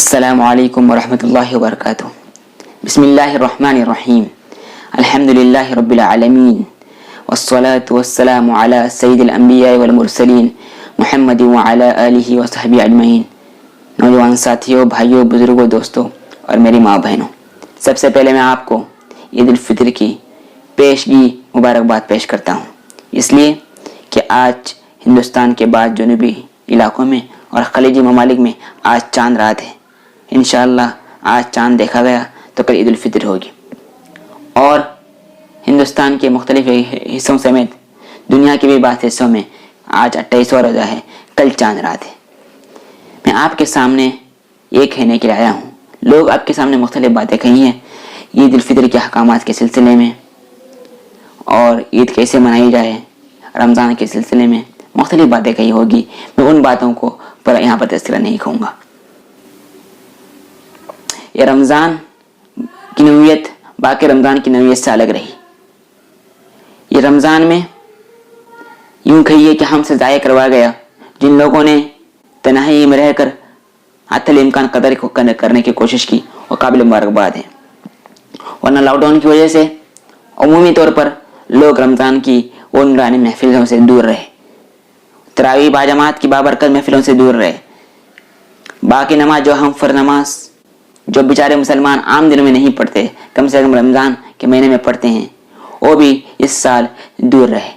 السلام علیکم ورحمۃ اللہ وبرکاتہ۔ بسم اللہ الرحمن الرحیم۔ الحمد للہ رب العالمین والصلاة والسلام علی سید الانبیاء والمرسلین محمد وعلی آلہ وصحبہ اجمعین۔ نوجوان ساتھیوں، بھائیوں، بزرگوں، دوستوں اور میری ماں بہنوں، سب سے پہلے میں آپ کو عید الفطر کی پیشگی مبارکباد پیش کرتا ہوں، اس لیے کہ آج ہندوستان کے بعض جنوبی علاقوں میں اور خلیجی ممالک میں آج چاند رات ہے۔ انشاءاللہ آج چاند دیکھا گیا تو کل عید الفطر ہوگی، اور ہندوستان کے مختلف حصوں سمیت دنیا کے بھی بعض حصوں میں آج 28واں روزہ ہے، کل چاند رات ہے۔ میں آپ کے سامنے یہ کہنے کے لیے آیا ہوں، لوگ آپ کے سامنے مختلف باتیں کہی ہیں عید الفطر کے احکامات کے سلسلے میں، اور عید کیسے منائی جائے، رمضان کے سلسلے میں مختلف باتیں کہی ہوگی۔ میں ان باتوں کو پر یہاں پر تذکرہ نہیں کہوں گا۔ یہ رمضان کی نوعیت باقی رمضان کی نوعیت سے الگ رہی۔ یہ رمضان میں یوں کہیے کہ ہم سے ضائع کروا گیا، جن لوگوں نے تنہائی میں رہ کر حتی الامکان قدر کو کرنے کی کوشش کی، وہ قابل مبارکباد ہے۔ ورنہ لاک ڈاؤن کی وجہ سے عمومی طور پر لوگ رمضان کی ان نورانی محفلوں سے دور رہے، تراویح باجماعت کی بابرکت محفلوں سے دور رہے۔ باقی نماز جو ہم فرض نماز جو بیچارے مسلمان عام دنوں میں نہیں پڑھتے، کم سے کم رمضان کے مہینے میں پڑھتے ہیں، وہ بھی اس سال دور رہے۔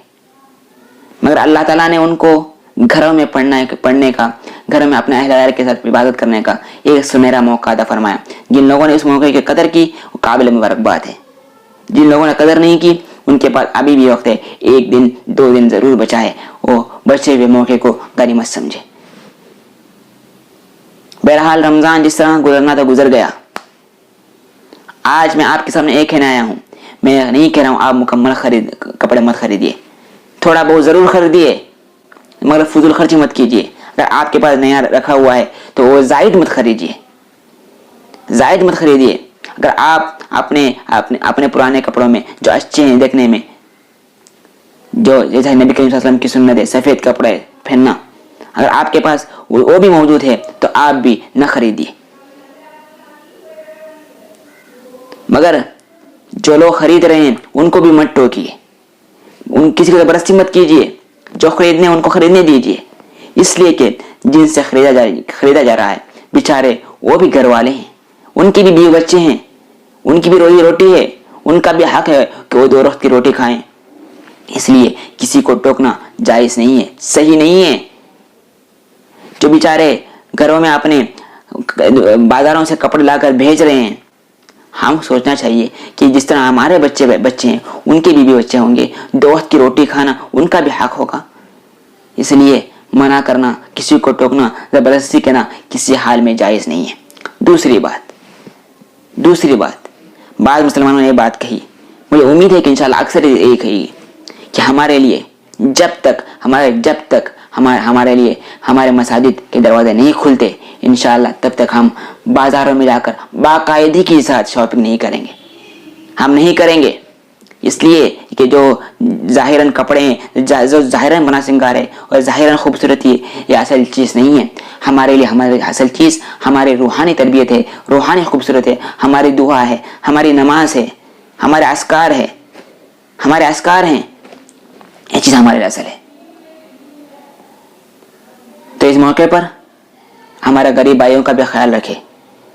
مگر اللہ تعالیٰ نے ان کو گھروں میں پڑھنے کا، گھروں میں اپنے اہل عیال کے ساتھ عبادت کرنے کا ایک سنہرا موقع عطا فرمایا۔ جن لوگوں نے اس موقع کی قدر کی وہ قابل مبارکباد ہے، جن لوگوں نے قدر نہیں کی ان کے پاس ابھی بھی وقت ہے، 1 دن 2 دن ضرور بچا ہے، وہ بچے ہوئے موقع کو غنیمت سمجھے۔ بہرحال رمضان جس طرح گزرنا تھا گزر گیا۔ آج میں آپ کے سامنے ایک کہنے آیا ہوں، میں نہیں کہہ رہا ہوں آپ مکمل کپڑے مت خریدیے، تھوڑا بہت ضرور خریدیے، مگر فضول خرچی مت کیجیے۔ اگر آپ کے پاس نیا رکھا ہوا ہے تو وہ زائد مت خریدیے، زائد مت خریدیے۔ اگر آپ اپنے پرانے کپڑوں میں جو اچھے ہیں دیکھنے میں، جو جیسے نبی کریم صلی اللہ علیہ وسلم کی سنت ہے سفید کپڑے پہننا، اگر آپ کے پاس وہ بھی موجود ہے تو آپ بھی نہ خریدیے۔ مگر جو لوگ خرید رہے ہیں ان کو بھی مت ٹوکیے، کسی کو زبردستی مت کیجیے، جو خریدنے ان کو خریدنے دیجیے، اس لیے کہ جن سے خریدا جا رہا ہے بیچارے وہ بھی گھر والے ہیں، ان کی بھی بیوی بچے ہیں، ان کی بھی روزی روٹی ہے، ان کا بھی حق ہے کہ وہ 2 وقت کی روٹی کھائیں۔ اس لیے کسی کو ٹوکنا جائز نہیں ہے، صحیح نہیں ہے۔ جو بیچارے گھروں میں اپنے بازاروں سے کپڑے لا کر بھیج رہے ہیں، ہم سوچنا چاہیے کہ جس طرح ہمارے بچے ہیں ان کے بھی بچے ہوں گے، 2 وقت کی روٹی کھانا ان کا بھی حق ہوگا۔ اس لیے منع کرنا، کسی کو ٹوکنا، زبردستی کہنا کسی حال میں جائز نہیں ہے۔ دوسری بات بعض مسلمانوں نے یہ بات کہی، مجھے امید ہے کہ انشاءاللہ اکثر یہی کہی کہ ہمارے لیے جب تک ہمارے لیے ہمارے مساجد کے دروازے نہیں کھلتے، انشاءاللہ تب تک ہم بازاروں میں جا کر باقاعدگی کے ساتھ شاپنگ نہیں کریں گے۔ ہم نہیں کریں گے اس لیے کہ جو ظاہراً کپڑے ہیں، جو ظاہراً بنا سنگار ہے اور ظاہراً خوبصورتی ہے، یہ اصل چیز نہیں ہے۔ ہمارے لیے ہماری اصل چیز ہماری روحانی تربیت ہے، روحانی خوبصورت ہے، ہماری دعا ہے، ہماری نماز ہے، ہمارے اذکار ہیں، یہ چیز ہمارے لیے اصل ہے۔ تو اس موقع پر ہمارے غریب بھائیوں کا بھی خیال رکھے،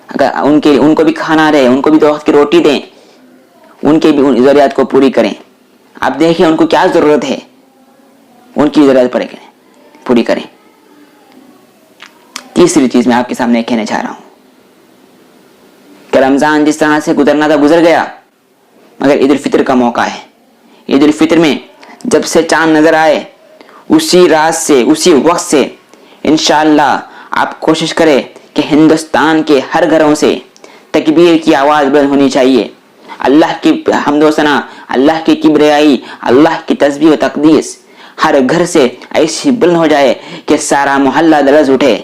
اگر ان کو بھی کھانا رہے، ان کو بھی 2 وقت کی روٹی دیں، ان کے بھی ضروریات کو پوری کریں۔ آپ دیکھیں ان کو کیا ضرورت ہے، ان کی ضرورت پوری کریں۔ تیسری چیز میں آپ کے سامنے کہنا چاہ رہا ہوں کہ رمضان جس طرح سے گزرنا تھا گزر گیا، مگر عید الفطر کا موقع ہے۔ عید الفطر میں جب سے چاند نظر آئے اسی رات سے، اسی وقت سے انشاءاللہ آپ کوشش کریں کہ ہندوستان کے ہر گھروں سے تکبیر کی آواز بلند ہونی چاہیے، اللہ کی حمد و ثنا، اللہ کی کبریائی، اللہ کی تسبیح و تقدیس ہر گھر سے ایسی بلند ہو جائے کہ سارا محلہ درز اٹھے،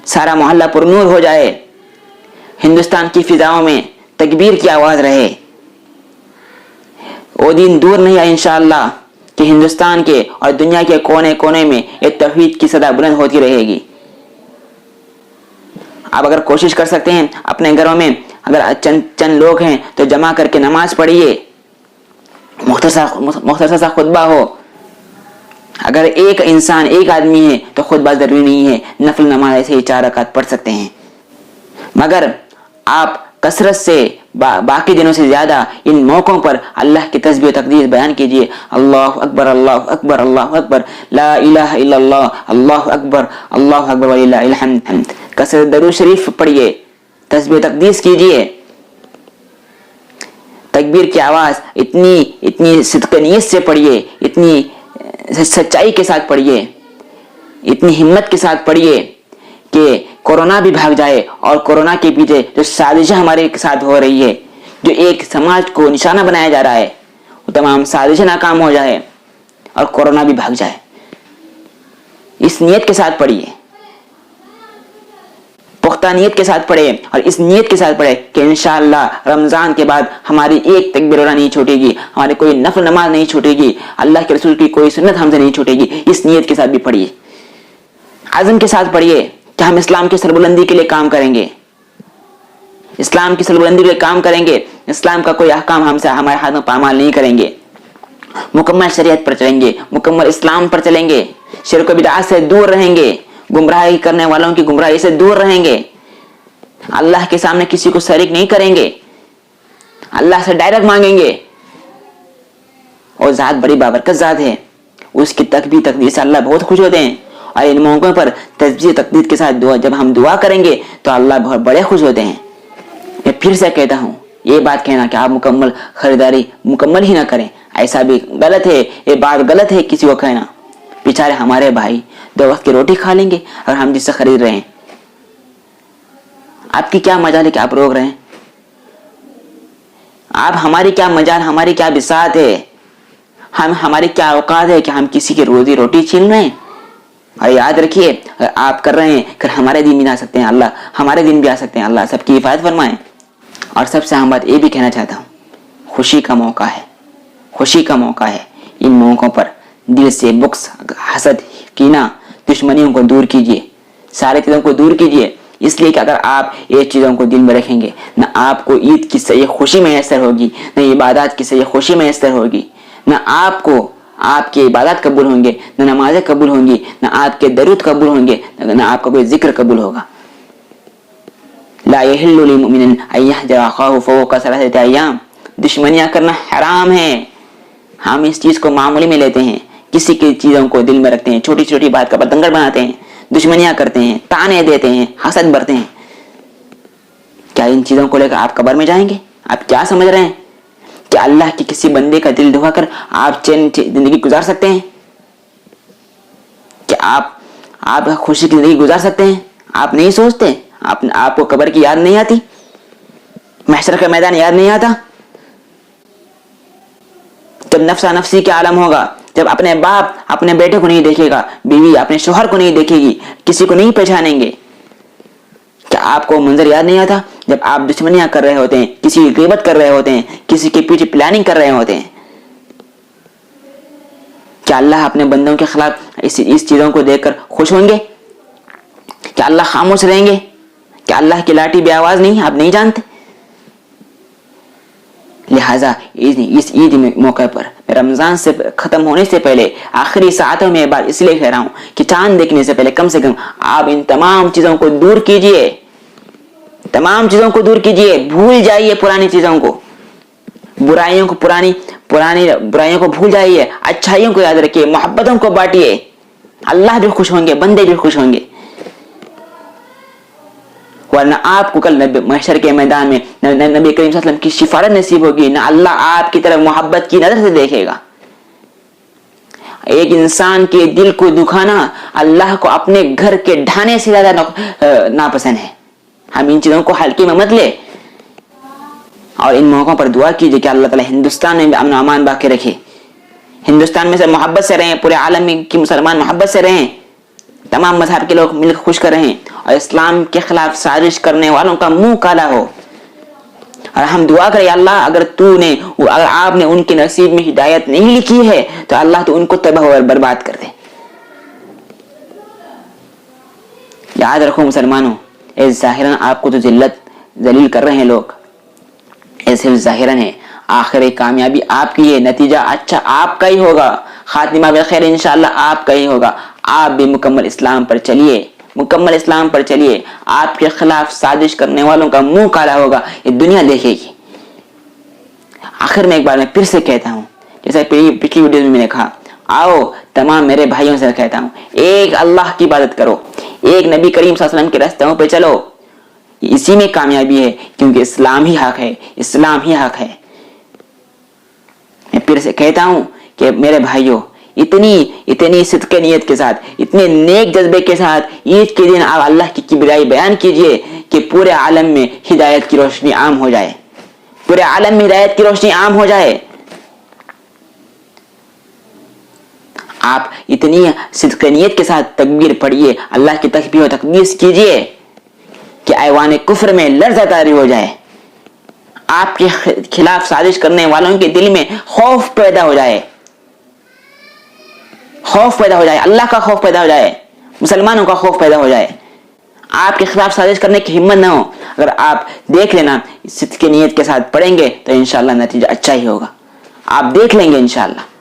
سارا محلہ پر نور ہو جائے، ہندوستان کی فضاؤں میں تکبیر کی آواز رہے۔ وہ دن دور نہیں ہے انشاءاللہ کہ ہندوستان کے اور دنیا کے کونے کونے میں یہ توحید کی صدا بلند ہوتی رہے گی۔ آپ اگر کوشش کر سکتے ہیں اپنے گھروں میں اگر چند لوگ ہیں تو جمع کر کے نماز پڑھیے، مختصر سا خطبہ ہو. اگر ایک انسان ایک آدمی ہے تو خطبہ ضروری نہیں ہے، نفل نماز ایسے ہی 4 رکعت پڑھ سکتے ہیں. مگر آپ کثرت سے باقی دنوں سے زیادہ ان موقعوں پر اللہ کی تسبیح و تقدیس بیان کیجیے. اللہ اکبر اللہ اکبر اللہ اکبر لا الہ الا اللہ اللہ اکبر وللہ الحمد. کثرت درود شریف پڑھیے، تسبیح و تقدیس کیجیے. تکبیر کی آواز اتنی صدق نیت سے پڑھیے، اتنی سچائی کے ساتھ پڑھیے، اتنی ہمت کے ساتھ پڑھیے کہ کورونا بھی بھاگ جائے اور کورونا کے پیچھے جو سازشیں ہمارے ساتھ ہو رہی ہے، جو ایک سماج کو نشانہ بنایا جا رہا ہے، وہ تمام سازشیں ناکام ہو جائے اور کورونا بھی بھاگ جائے. اس نیت کے ساتھ پڑھیے، پختہ نیت کے ساتھ پڑھے اور اس نیت کے ساتھ پڑھے کہ انشاءاللہ رمضان کے بعد ہماری ایک تکبیر اولہ نہیں چھوٹے گی، ہماری کوئی نفل نماز نہیں چھوٹے گی، اللہ کے رسول کی کوئی سنت ہم سے نہیں چھوٹے گی. اس نیت کے ساتھ بھی پڑھیے، عزم کے ساتھ پڑھیے کہ ہم اسلام کی سربلندی کے لیے کام کریں گے، اسلام کی سربلندی کے لیے کام کریں گے، اسلام کا کوئی احکام ہمارے ہاتھوں پامال نہیں کریں گے، مکمل شریعت پر چلیں گے، مکمل اسلام پر چلیں گے، شرک و بدعات سے دور رہیں گے، گمراہی کرنے والوں کی گمراہی سے دور رہیں گے، اللہ کے سامنے کسی کو شریک نہیں کریں گے، اللہ سے ڈائریکٹ مانگیں گے. اور ذات بڑی بابرکت ذات ہے، اس کی تسبیح تقدیس سے اللہ بہت خوش ہوتے ہیں. اور ان موقعوں پر تسبیح تقدیس کے ساتھ جب ہم دعا کریں گے تو اللہ بہت بڑے خوش ہوتے ہیں. میں پھر سے کہتا ہوں، یہ بات کہنا کہ آپ مکمل خریداری مکمل ہی نہ کریں، ایسا بھی غلط ہے، یہ بات غلط ہے کسی کو کہنا. بیچارے ہمارے بھائی 2 وقت کی روٹی کھا لیں گے اور ہم جس سے خرید رہے ہیں. آپ کی کیا مجال ہے کہ آپ روک رہے ہیں؟ آپ ہماری کیا مجال، ہماری کیا بساط ہے، ہماری کیا اوقات ہے کہ ہم کسی کی روزی روٹی چھین رہے ہیں؟ اور یاد رکھیے اگر آپ کر رہے ہیں کہ ہمارے دن بھی آ سکتے ہیں، اللہ ہمارے دن بھی آ سکتے ہیں. اللہ سب کی حفاظت فرمائے. اور سب سے اہم بات یہ بھی کہنا چاہتا ہوں، خوشی کا موقع ہے، خوشی کا موقع ہے. ان موقعوں پر دل سے بغض، حسد، کینہ، دشمنیوں کو دور کیجیے، سارے چیزوں کو دور کیجیے. اس لیے کہ اگر آپ یہ چیزوں کو دل میں رکھیں گے، نہ آپ کو عید کی صحیح خوشی میسر ہوگی، نہ عبادات کی صحیح خوشی میسر ہوگی، نہ آپ کو آپ کی عبادات قبول ہوں گے، نہ نمازیں قبول ہوں گی، نہ آپ کے درود قبول ہوں گے، نہ آپ کا کوئی ذکر قبول ہوگا. لا يحل للمؤمن ان يهجر اخاه فوق 3 ايام. دشمنیاں کرنا حرام ہے. ہم اس چیز کو معمولی میں لیتے ہیں، کسی کی چیزوں کو دل میں رکھتے ہیں، چھوٹی چھوٹی بات کا پتنگڑ بناتے ہیں، دشمنیاں کرتے ہیں، تانے دیتے ہیں، حسد برتے ہیں. کیا ان چیزوں کو لے کر آپ قبر میں جائیں گے؟ آپ کیا سمجھ رہے ہیں کہ اللہ کے کسی بندے کا دل دکھا کر آپ چین زندگی گزار سکتے ہیں؟ کہ آپ خوشی کی زندگی گزار سکتے ہیں؟ آپ نہیں سوچتے؟ آپ کو قبر کی یاد نہیں آتی؟ محشر کا میدان یاد نہیں آتا؟ جب نفسا نفسی کے عالم ہوگا، جب اپنے باپ اپنے بیٹے کو نہیں دیکھے گا، بیوی اپنے شوہر کو نہیں دیکھے گی، کسی کو نہیں پہچانیں گے، کیا آپ کو منظر یاد نہیں آتا جب آپ دشمنیاں کر رہے ہوتے ہیں، کسی کی غیبت کر رہے ہوتے ہیں، کسی کے پیچھے پلاننگ کر رہے ہوتے ہیں؟ کیا اللہ اپنے بندوں کے خلاف اس چیزوں کو دیکھ کر خوش ہوں گے؟ کیا اللہ خاموش رہیں گے؟ کیا اللہ کی لاٹھی بے آواز نہیں؟ آپ نہیں جانتے؟ لہذا اس عید موقع پر رمضان سے ختم ہونے سے پہلے آخری ساعتوں میں بات اس لیے کہہ رہا ہوں کہ چاند دیکھنے سے پہلے کم سے کم آپ ان تمام چیزوں کو دور کیجئے، تمام چیزوں کو دور کیجئے. بھول جائیے پرانی چیزوں کو، برائیوں کو، پرانی برائیوں کو بھول جائیے، اچھائیوں کو یاد رکھیے، محبتوں کو بانٹیے. اللہ بھی خوش ہوں گے، بندے بھی خوش ہوں گے. ورنہ آپ کو کل محشر کے میدان میں نبی کریم صلی اللہ علیہ وسلم کی شفاعت نصیب ہوگی، نہ اللہ آپ کی طرف محبت کی نظر سے دیکھے گا. ایک انسان کے دل کو دکھانا اللہ کو اپنے گھر کے ڈھانے سے زیادہ ناپسند ہے. ہم ان چیزوں کو ہلکے میں مت لے اور ان موقعوں پر دعا کیجیے کہ اللہ تعالی ہندوستان میں بھی امن و امان باقی رکھے. ہندوستان میں سے محبت سے رہیں، پورے عالم کی مسلمان محبت سے رہیں، تمام مذہب کے لوگ مل کر خوش کر رہے ہیں اور اسلام کے خلاف سازش کرنے والوں کا منہ کالا ہو. اور ہم دعا کریں اللہ اگر آپ نے ان کے نصیب میں ہدایت نہیں لکھی ہے تو اللہ تو ان کو تباہ اور برباد کر دے. یاد رکھو مسلمانوں، ظاہراً آپ کو تو ذلیل کر رہے ہیں لوگ، صرف ظاہراً ہے، آخر کامیابی آپ کی ہے، نتیجہ اچھا آپ کا ہی ہوگا، خاتمہ بالخیر انشاءاللہ آپ کا ہی ہوگا۔ آپ بھی مکمل اسلام پر چلیے، مکمل اسلام پر چلیے، آپ کے خلاف سازش کرنے والوں کا منہ کالا ہوگا، یہ دنیا دیکھے گی۔ آخر میں ایک بار میں پھر سے کہتا ہوں، جیسا پچھلی ویڈیو میں نے کہا، آؤ تمام میرے بھائیوں سے کہتا ہوں، ایک اللہ کی عبادت کرو، ایک نبی کریم صلی اللہ علیہ وسلم کے راستوں پہ چلو، اسی میں کامیابی ہے، کیونکہ اسلام ہی حق ہے، اسلام ہی حق ہے۔ میں پھر سے کہتا ہوں کہ میرے بھائیوں، اتنی صدق نیت کے ساتھ، اتنے نیک جذبے کے ساتھ عید کے دن آپ اللہ کی کبریائی بیان کیجئے کہ پورے عالم میں ہدایت کی روشنی عام ہو جائے، پورے عالم میں ہدایت کی روشنی عام ہو جائے۔ آپ اتنی صدق نیت کے ساتھ تکبیر پڑھیے، اللہ کی تسبیح و تقدیس کیجئے کہ ایوان کفر میں لرزہ طاری ہو جائے، آپ کے خلاف سازش کرنے والوں کے دل میں خوف پیدا ہو جائے، خوف پیدا ہو جائے، اللہ کا خوف پیدا ہو جائے، مسلمانوں کا خوف پیدا ہو جائے، آپ کے خلاف سازش کرنے کی ہمت نہ ہو۔ اگر آپ دیکھ لینا صدق نیت کے ساتھ پڑھیں گے تو انشاءاللہ نتیجہ اچھا ہی ہوگا، آپ دیکھ لیں گے انشاءاللہ۔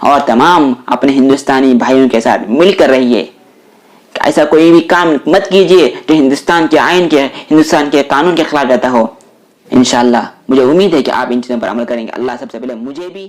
اور تمام اپنے ہندوستانی بھائیوں کے ساتھ مل کر رہیے، ایسا کوئی بھی کام مت کیجیے جو ہندوستان کے آئین کے، ہندوستان کے قانون کے خلاف جاتا ہو۔ انشاءاللہ مجھے امید ہے کہ آپ ان چیزوں پر عمل کریں گے۔ اللہ سب سے پہلے مجھے بھی